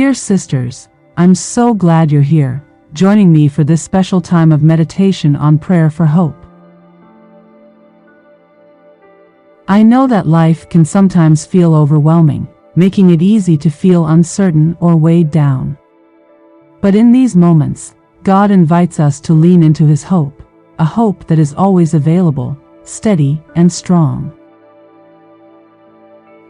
Dear sisters, I'm so glad you're here, joining me for this special time of meditation on prayer for hope. I know that life can sometimes feel overwhelming, making it easy to feel uncertain or weighed down. But in these moments, God invites us to lean into His hope, a hope that is always available, steady, and strong.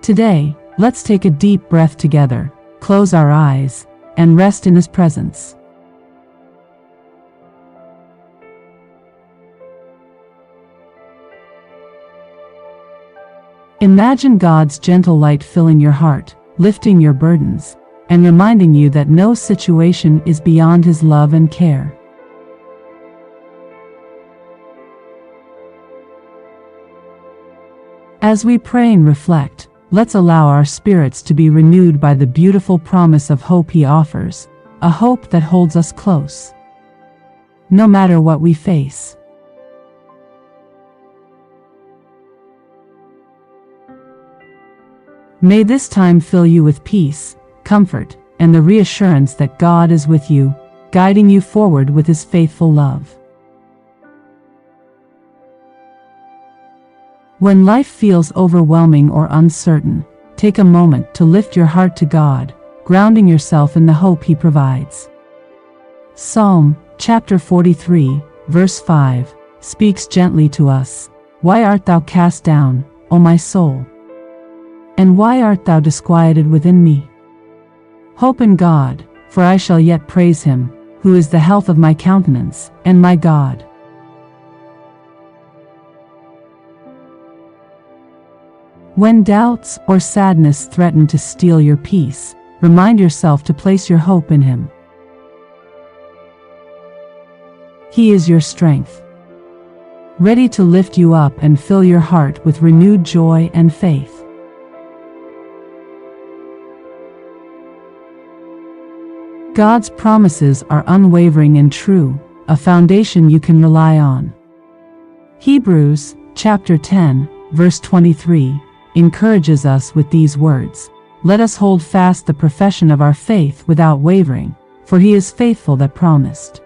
Today, let's take a deep breath together, close our eyes, and rest in His presence. Imagine God's gentle light filling your heart, lifting your burdens, and reminding you that no situation is beyond His love and care. As we pray and reflect, let's allow our spirits to be renewed by the beautiful promise of hope He offers, a hope that holds us close, no matter what we face. May this time fill you with peace, comfort, and the reassurance that God is with you, guiding you forward with His faithful love. When life feels overwhelming or uncertain, take a moment to lift your heart to God, grounding yourself in the hope He provides. Psalm, chapter 43, verse 5, speaks gently to us. Why art thou cast down, O my soul? And why art thou disquieted within me? Hope in God, for I shall yet praise Him, who is the health of my countenance, and my God. When doubts or sadness threaten to steal your peace, remind yourself to place your hope in Him. He is your strength, ready to lift you up and fill your heart with renewed joy and faith. God's promises are unwavering and true, a foundation you can rely on. Hebrews, chapter 10, verse 23, encourages us with these words, "Let us hold fast the profession of our faith without wavering, for He is faithful that promised."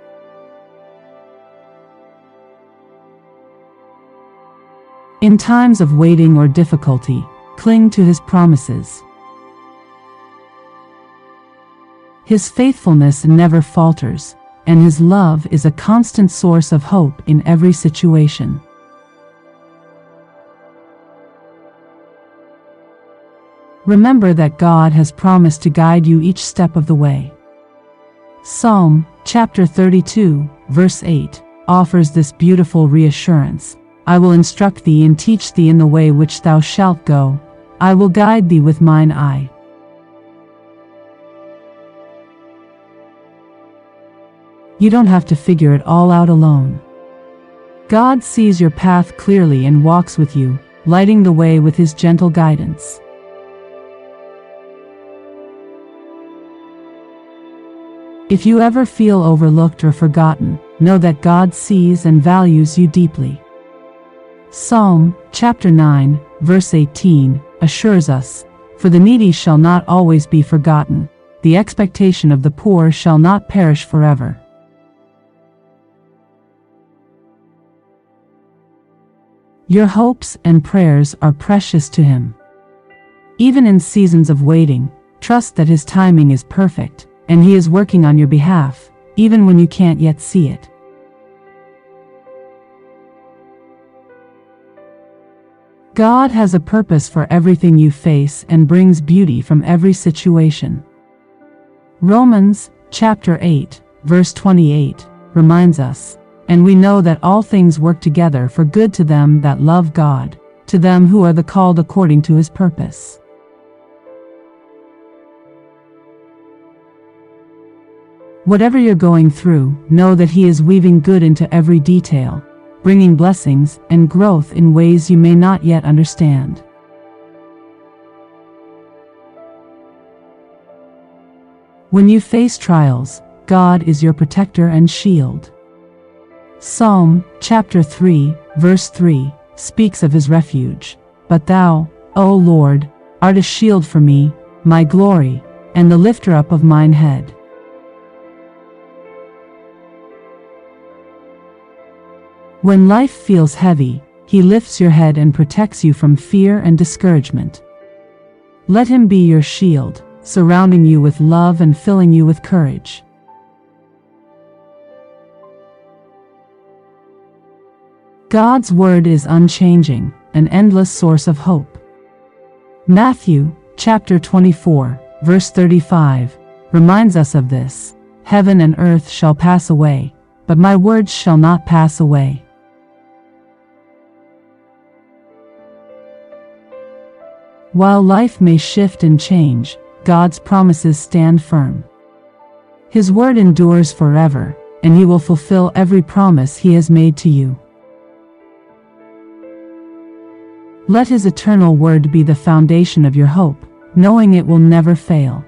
In times of waiting or difficulty, cling to His promises. His faithfulness never falters, and His love is a constant source of hope in every situation. Remember that God has promised to guide you each step of the way. Psalm, chapter 32, verse 8, offers this beautiful reassurance. I will instruct thee and teach thee in the way which thou shalt go. I will guide thee with mine eye. You don't have to figure it all out alone. God sees your path clearly and walks with you, lighting the way with His gentle guidance. If you ever feel overlooked or forgotten, know that God sees and values you deeply. Psalm, chapter 9, verse 18, assures us, "For the needy shall not always be forgotten, the expectation of the poor shall not perish forever." Your hopes and prayers are precious to Him. Even in seasons of waiting, trust that His timing is perfect, and He is working on your behalf, even when you can't yet see it. God has a purpose for everything you face and brings beauty from every situation. Romans, chapter 8, verse 28, reminds us, "And we know that all things work together for good to them that love God, to them who are the called according to His purpose." Whatever you're going through, know that He is weaving good into every detail, bringing blessings and growth in ways you may not yet understand. When you face trials, God is your protector and shield. Psalm, chapter 3, verse 3, speaks of His refuge. "But thou, O Lord, art a shield for me, my glory, and the lifter up of mine head. When life feels heavy, he lifts your head and protects you from fear and discouragement. Let him be your shield, surrounding you with love and filling you with courage. God's word is unchanging, an endless source of hope. Matthew, chapter 24, verse 35, reminds us of this. Heaven and earth shall pass away, but my words shall not pass away. While life may shift and change, God's promises stand firm. His word endures forever, and he will fulfill every promise he has made to you. Let his eternal word be the foundation of your hope, knowing it will never fail.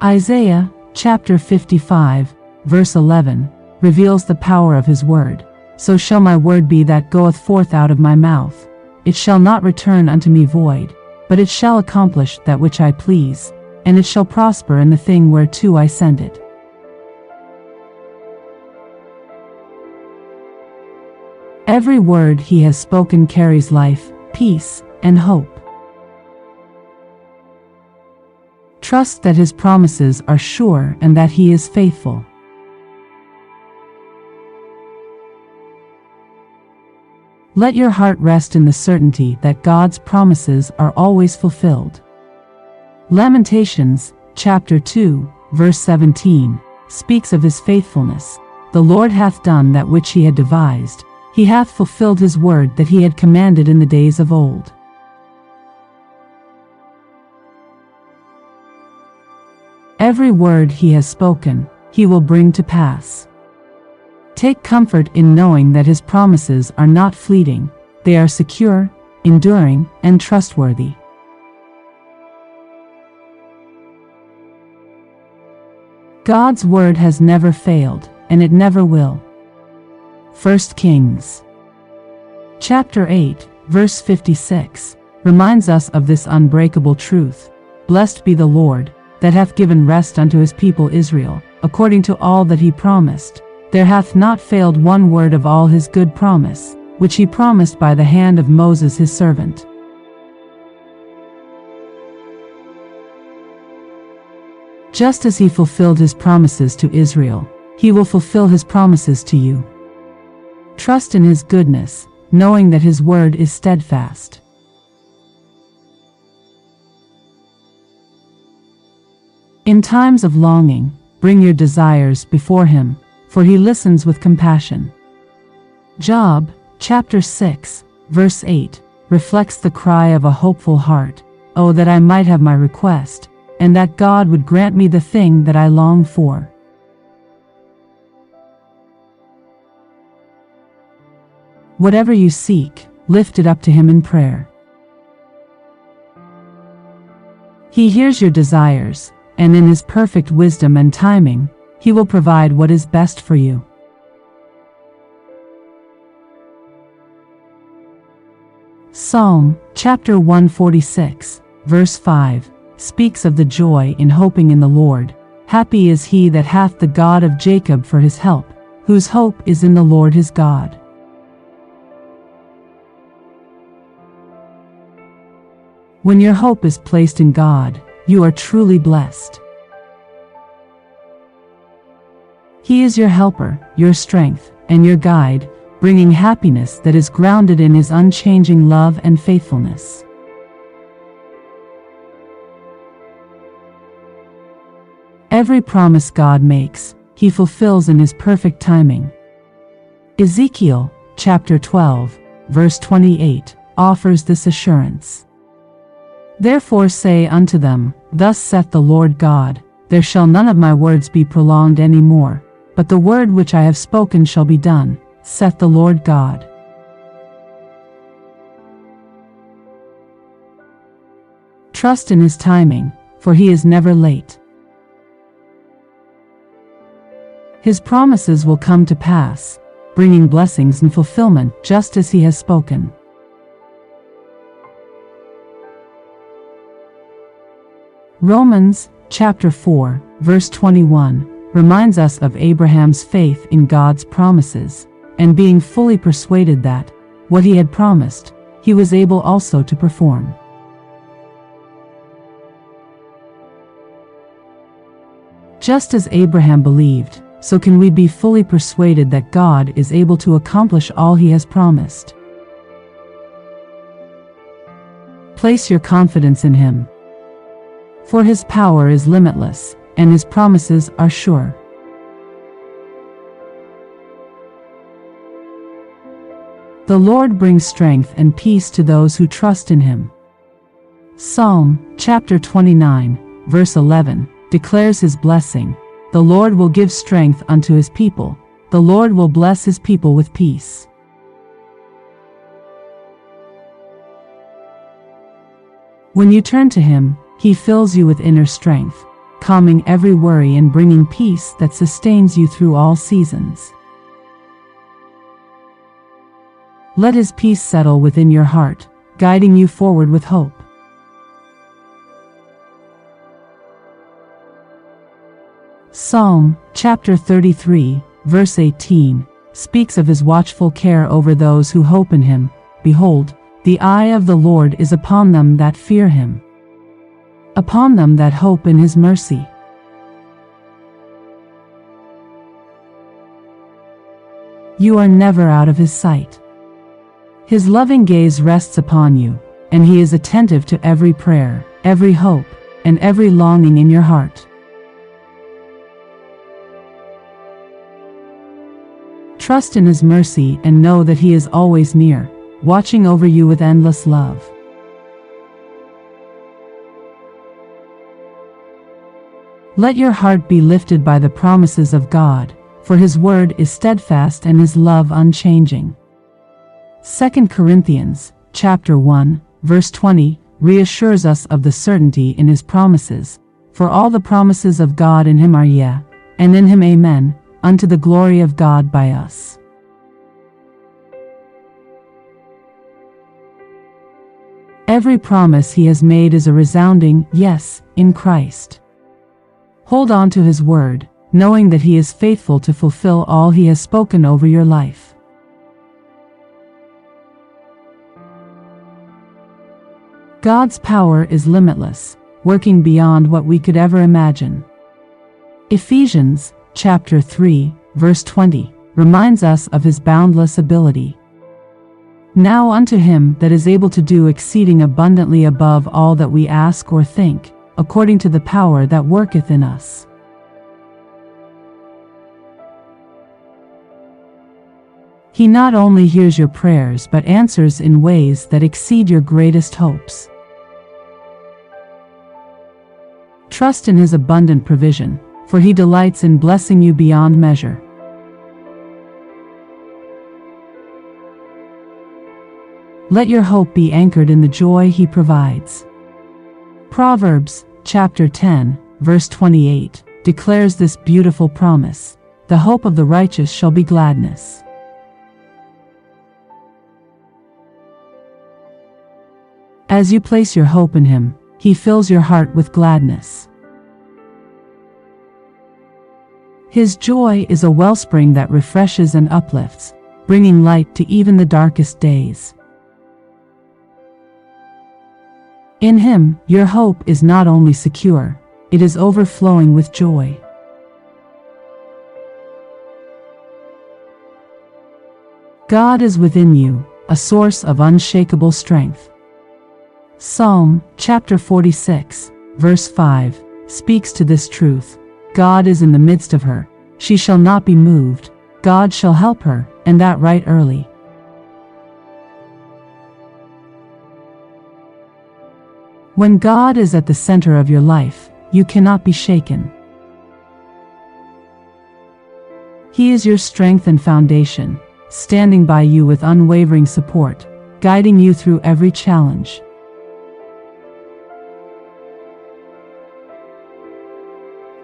Isaiah, chapter 55, verse 11, reveals the power of his word. So shall my word be that goeth forth out of my mouth. It shall not return unto me void, but it shall accomplish that which I please, and it shall prosper in the thing whereto I send it. Every word he has spoken carries life, peace, and hope. Trust that his promises are sure and that he is faithful. Let your heart rest in the certainty that God's promises are always fulfilled. Lamentations, chapter 2, verse 17, speaks of his faithfulness. The Lord hath done that which he had devised. He hath fulfilled his word that he had commanded in the days of old. Every word he has spoken, he will bring to pass. Take comfort in knowing that his promises are not fleeting, they are secure, enduring, and trustworthy. God's word has never failed, and it never will. 1 Kings, chapter 8, verse 56, reminds us of this unbreakable truth. Blessed be the Lord, that hath given rest unto his people Israel, according to all that he promised. There hath not failed one word of all his good promise, which he promised by the hand of Moses his servant. Just as he fulfilled his promises to Israel, he will fulfill his promises to you. Trust in his goodness, knowing that his word is steadfast. In times of longing, bring your desires before him, for he listens with compassion. Job, chapter 6, verse 8, reflects the cry of a hopeful heart. Oh, that I might have my request, and that God would grant me the thing that I long for. Whatever you seek, lift it up to him in prayer. He hears your desires, and in his perfect wisdom and timing, he will provide what is best for you. Psalm, chapter 146, verse 5, speaks of the joy in hoping in the Lord. Happy is he that hath the God of Jacob for his help, whose hope is in the Lord his God. When your hope is placed in God, you are truly blessed. He is your helper, your strength, and your guide, bringing happiness that is grounded in his unchanging love and faithfulness. Every promise God makes, he fulfills in his perfect timing. Ezekiel, chapter 12, verse 28, offers this assurance. Therefore say unto them, Thus saith the Lord God, There shall none of my words be prolonged any more, but the word which I have spoken shall be done, saith the Lord God. Trust in his timing, for he is never late. His promises will come to pass, bringing blessings and fulfillment just as he has spoken. Romans, chapter 4, verse 21, reminds us of Abraham's faith in God's promises, and being fully persuaded that what he had promised, he was able also to perform. Just as Abraham believed, so can we be fully persuaded that God is able to accomplish all he has promised. Place your confidence in him. For his power is limitless, and his promises are sure. The Lord brings strength and peace to those who trust in him. Psalm, chapter 29, verse 11, declares his blessing. The Lord will give strength unto his people. The Lord will bless his people with peace. When you turn to him, he fills you with inner strength, calming every worry and bringing peace that sustains you through all seasons. Let his peace settle within your heart, guiding you forward with hope. Psalm, chapter 33, verse 18, speaks of his watchful care over those who hope in him. Behold, the eye of the Lord is upon them that fear him, upon them that hope in his mercy. You are never out of his sight. His loving gaze rests upon you, and he is attentive to every prayer, every hope, and every longing in your heart. Trust in his mercy and know that he is always near, watching over you with endless love. Let your heart be lifted by the promises of God, for his word is steadfast and his love unchanging. 2 Corinthians, chapter 1, verse 20, reassures us of the certainty in his promises. For all the promises of God in him are yea, and in him amen, unto the glory of God by us. Every promise he has made is a resounding yes in Christ. Hold on to his word, knowing that he is faithful to fulfill all he has spoken over your life. God's power is limitless, working beyond what we could ever imagine. Ephesians, chapter 3, verse 20, reminds us of his boundless ability. Now unto him that is able to do exceeding abundantly above all that we ask or think, according to the power that worketh in us. He not only hears your prayers but answers in ways that exceed your greatest hopes. Trust in his abundant provision, for he delights in blessing you beyond measure. Let your hope be anchored in the joy he provides. Proverbs, chapter 10, verse 28, declares this beautiful promise: the hope of the righteous shall be gladness. As you place your hope in him, he fills your heart with gladness. His joy is a wellspring that refreshes and uplifts, bringing light to even the darkest days. In him, your hope is not only secure, it is overflowing with joy. God is within you, a source of unshakable strength. Psalm, chapter 46, verse 5, speaks to this truth. God is in the midst of her, she shall not be moved. God shall help her, and that right early. When God is at the center of your life, you cannot be shaken. He is your strength and foundation, standing by you with unwavering support, guiding you through every challenge.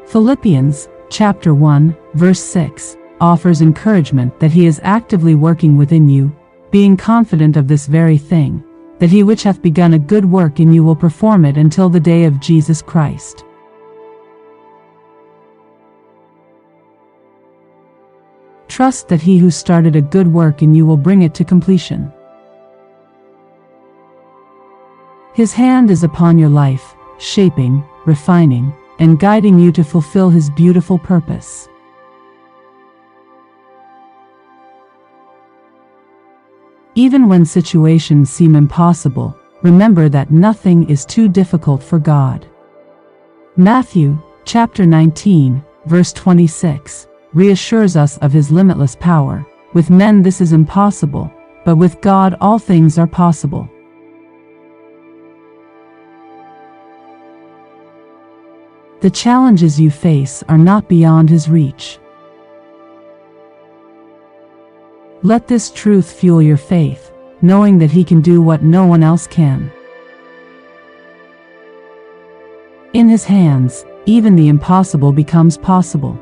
Philippians, chapter 1, verse 6, offers encouragement that he is actively working within you, being confident of this very thing, that he which hath begun a good work in you will perform it until the day of Jesus Christ. Trust that he who started a good work in you will bring it to completion. His hand is upon your life, shaping, refining, and guiding you to fulfill his beautiful purpose. Even when situations seem impossible, remember that nothing is too difficult for God. Matthew, chapter 19, verse 26, reassures us of his limitless power. With men this is impossible, but with God all things are possible. The challenges you face are not beyond his reach. Let this truth fuel your faith, knowing that he can do what no one else can. In his hands, even the impossible becomes possible.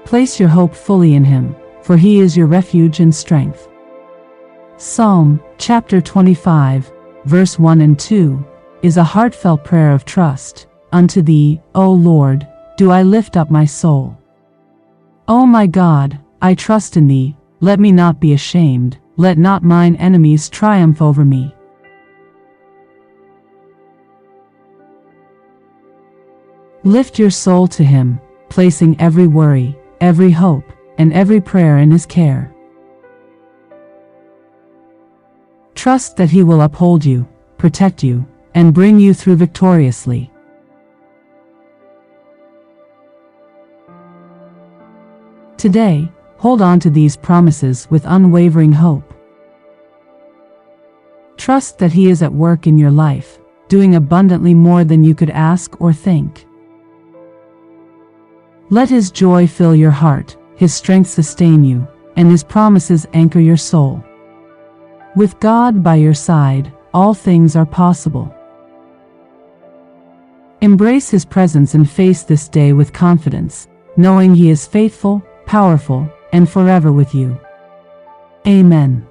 Place your hope fully in him, for he is your refuge and strength. Psalm, chapter 25, verse 1 and 2, is a heartfelt prayer of trust. Unto thee, O Lord, do I lift up my soul. O my God, I trust in thee, let me not be ashamed, let not mine enemies triumph over me. Lift your soul to him, placing every worry, every hope, and every prayer in his care. Trust that he will uphold you, protect you, and bring you through victoriously. Today, hold on to these promises with unwavering hope. Trust that he is at work in your life, doing abundantly more than you could ask or think. Let his joy fill your heart, his strength sustain you, and his promises anchor your soul. With God by your side, all things are possible. Embrace his presence and face this day with confidence, knowing he is faithful, powerful, and forever with you. Amen.